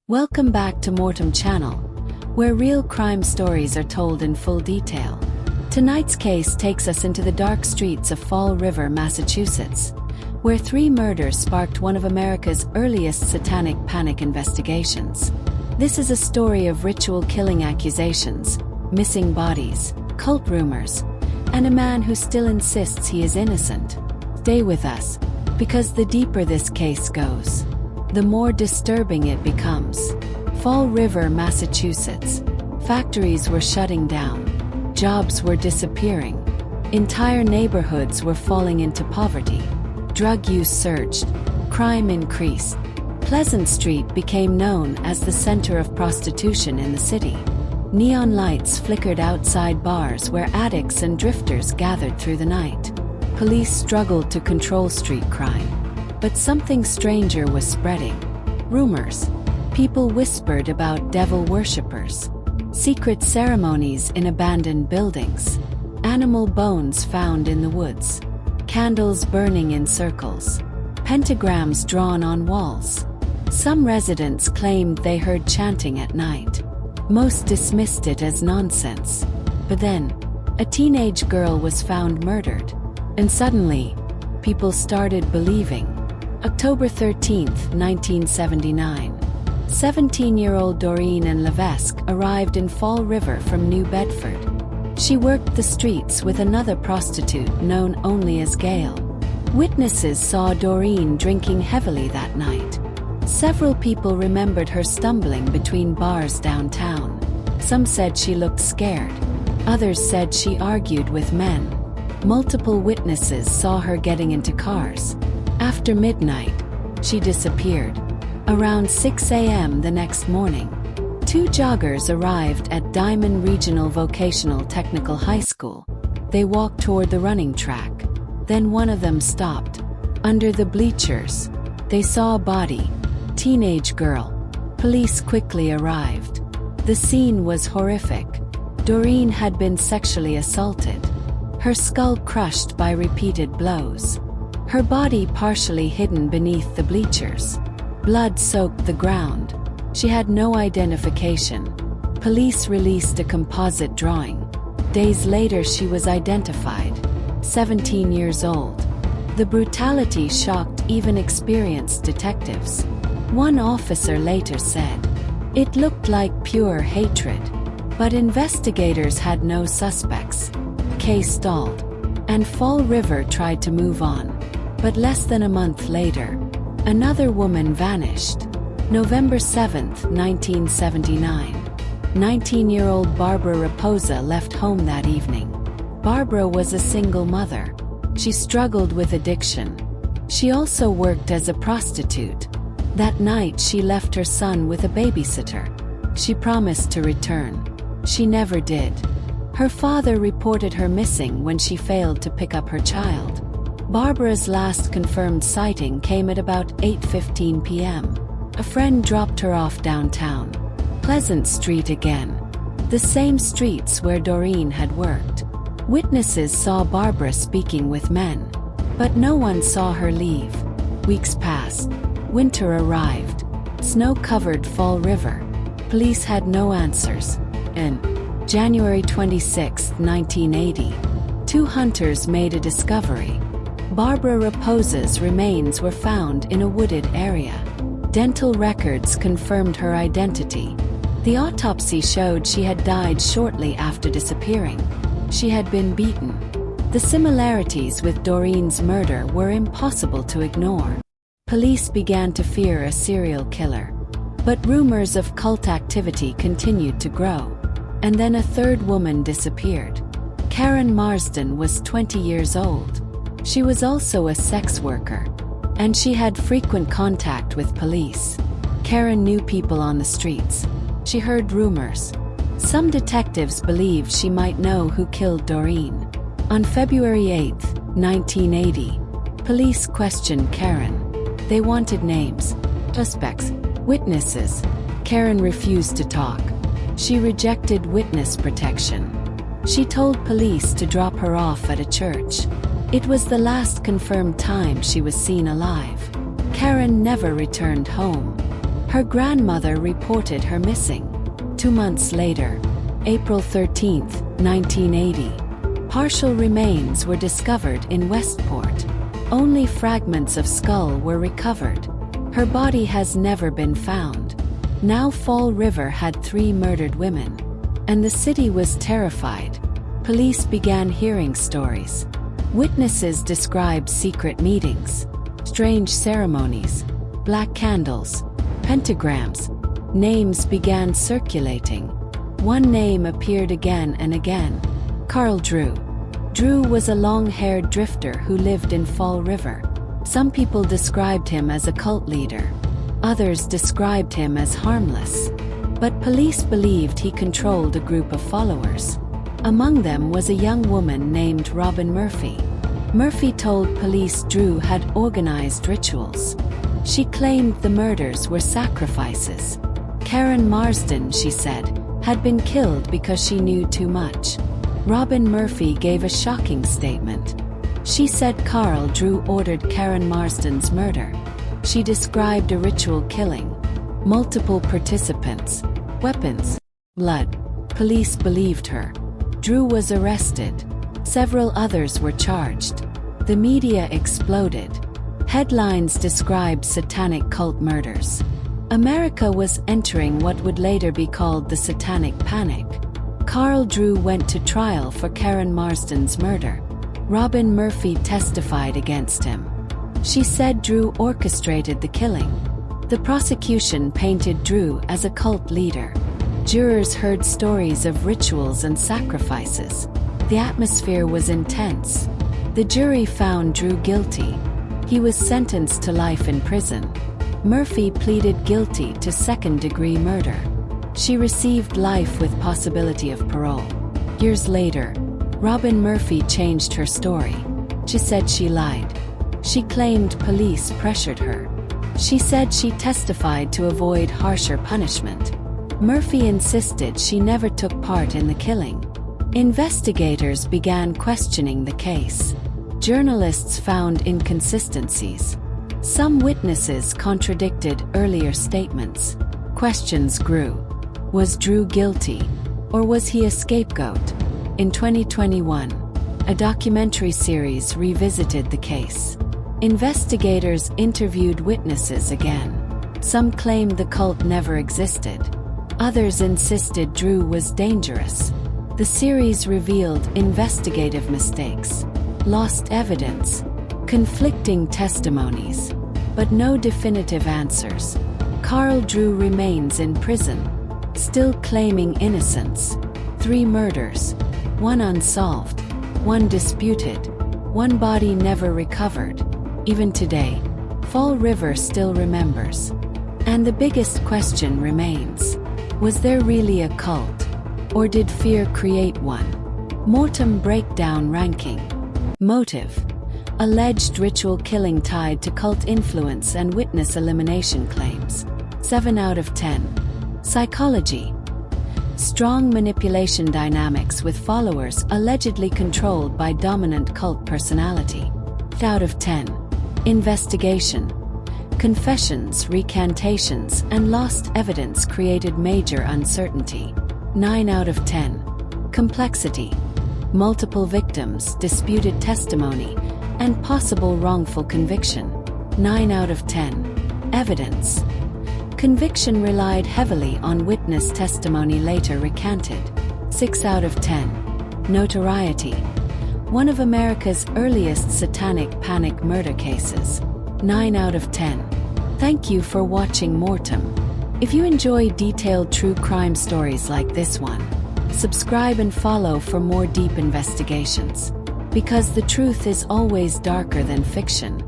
Welcome back to M.O.R.T.E.M channel, where real crime stories are told in full detail. Tonight's case takes us into the dark streets of Fall River, Massachusetts, where 3 murders sparked one of America's earliest satanic panic investigations. This is a story of ritual killing accusations, missing bodies, cult rumors, and a man who still insists he is innocent. Stay with us, because the deeper this case goes, the more disturbing it becomes. Fall River, Massachusetts. Factories were shutting down. Jobs were disappearing. Entire neighborhoods were falling into poverty. Drug use surged. Crime increased. Pleasant Street became known as the center of prostitution in the city. Neon lights flickered outside bars where addicts and drifters gathered through the night. Police struggled to control street crime. But something stranger was spreading. Rumors. People whispered about devil worshippers. Secret ceremonies in abandoned buildings. Animal bones found in the woods. Candles burning in circles. Pentagrams drawn on walls. Some residents claimed they heard chanting at night. Most dismissed it as nonsense. But then, a teenage girl was found murdered. And suddenly, people started believing. October 13, 1979. 17-year-old Doreen and Levesque arrived in Fall River from New Bedford. She worked the streets with another prostitute known only as Gail. Witnesses saw Doreen drinking heavily that night. Several people remembered her stumbling between bars downtown. Some said she looked scared. Others said she argued with men. Multiple witnesses saw her getting into cars. After midnight, she disappeared. Around 6 a.m. the next morning, 2 joggers arrived at Diamond Regional Vocational Technical High School. They walked toward the running track. Then one of them stopped. Under the bleachers, they saw a body. Teenage girl. Police quickly arrived. The scene was horrific. Doreen had been sexually assaulted. Her skull crushed by repeated blows. Her body partially hidden beneath the bleachers. Blood soaked the ground. She had no identification. Police released a composite drawing. Days later she was identified. 17 years old. The brutality shocked even experienced detectives. One officer later said, "It looked like pure hatred." But investigators had no suspects. Case stalled. And Fall River tried to move on. But less than a month later, another woman vanished. November 7, 1979. 19-year-old Barbara Raposa left home that evening. Barbara was a single mother. She struggled with addiction. She also worked as a prostitute. That night she left her son with a babysitter. She promised to return. She never did. Her father reported her missing when she failed to pick up her child. Barbara's last confirmed sighting came at about 8:15 p.m. A friend dropped her off downtown. Pleasant Street again. The same streets where Doreen had worked. Witnesses saw Barbara speaking with men. But no one saw her leave. Weeks passed. Winter arrived. Snow covered Fall River. Police had no answers. And January 26, 1980. 2 hunters made a discovery. Barbara Raposa's remains were found in a wooded area. Dental records confirmed her identity. The autopsy showed she had died shortly after disappearing. She had been beaten. The similarities with Doreen's murder were impossible to ignore. Police began to fear a serial killer. But rumors of cult activity continued to grow. And then a 3rd woman disappeared. Karen Marsden was 20 years old. She was also a sex worker. And she had frequent contact with police. Karen knew people on the streets. She heard rumors. Some detectives believed she might know who killed Doreen. On February 8, 1980, police questioned Karen. They wanted names, suspects, witnesses. Karen refused to talk. She rejected witness protection. She told police to drop her off at a church. It was the last confirmed time she was seen alive. Karen never returned home. Her grandmother reported her missing. 2 months later, April 13, 1980, partial remains were discovered in Westport. Only fragments of skull were recovered. Her body has never been found. Now Fall River had 3 murdered women, and the city was terrified. Police began hearing stories. Witnesses described secret meetings, strange ceremonies, black candles, pentagrams. Names began circulating. One name appeared again and again: Carl Drew. Drew was a long-haired drifter who lived in Fall River. Some people described him as a cult leader. Others described him as harmless. But police believed he controlled a group of followers. Among them was a young woman named Robin Murphy. Murphy told police Drew had organized rituals. She claimed the murders were sacrifices. Karen Marsden, she said, had been killed because she knew too much. Robin Murphy gave a shocking statement. She said Carl Drew ordered Karen Marsden's murder. She described a ritual killing, multiple participants, weapons, blood. Police believed her. Drew was arrested. Several others were charged. The media exploded. Headlines described satanic cult murders. America was entering what would later be called the Satanic Panic. Carl Drew went to trial for Karen Marsden's murder. Robin Murphy testified against him. She said Drew orchestrated the killing. The prosecution painted Drew as a cult leader. Jurors heard stories of rituals and sacrifices. The atmosphere was intense. The jury found Drew guilty. He was sentenced to life in prison. Murphy pleaded guilty to second-degree murder. She received life with possibility of parole. Years later, Robin Murphy changed her story. She said she lied. She claimed police pressured her. She said she testified to avoid harsher punishment. Murphy insisted she never took part in the killing. Investigators began questioning the case. Journalists found inconsistencies. Some witnesses contradicted earlier statements. Questions grew. Was Drew guilty? Or was he a scapegoat? In 2021, a documentary series revisited the case. Investigators interviewed witnesses again. Some claimed the cult never existed. Others insisted Drew was dangerous. The series revealed investigative mistakes, lost evidence, conflicting testimonies, but no definitive answers. Carl Drew remains in prison, still claiming innocence. 3 murders, 1 unsolved, 1 disputed, 1 body never recovered. Even today, Fall River still remembers. And the biggest question remains: was there really a cult? Or did fear create one? M.O.R.T.E.M breakdown ranking. Motive: alleged ritual killing tied to cult influence and witness elimination claims. 7 out of 10. Psychology: strong manipulation dynamics with followers allegedly controlled by dominant cult personality. 8 out of 10. Investigation: confessions, recantations, and lost evidence created major uncertainty. 9 out of 10. Complexity: multiple victims, disputed testimony, and possible wrongful conviction. 9 out of 10. Evidence: conviction relied heavily on witness testimony later recanted. 6 out of 10. Notoriety: one of America's earliest satanic panic murder cases. 9 out of 10. Thank you for watching M.O.R.T.E.M. If you enjoy detailed true crime stories like this one, subscribe and follow for more deep investigations. Because the truth is always darker than fiction.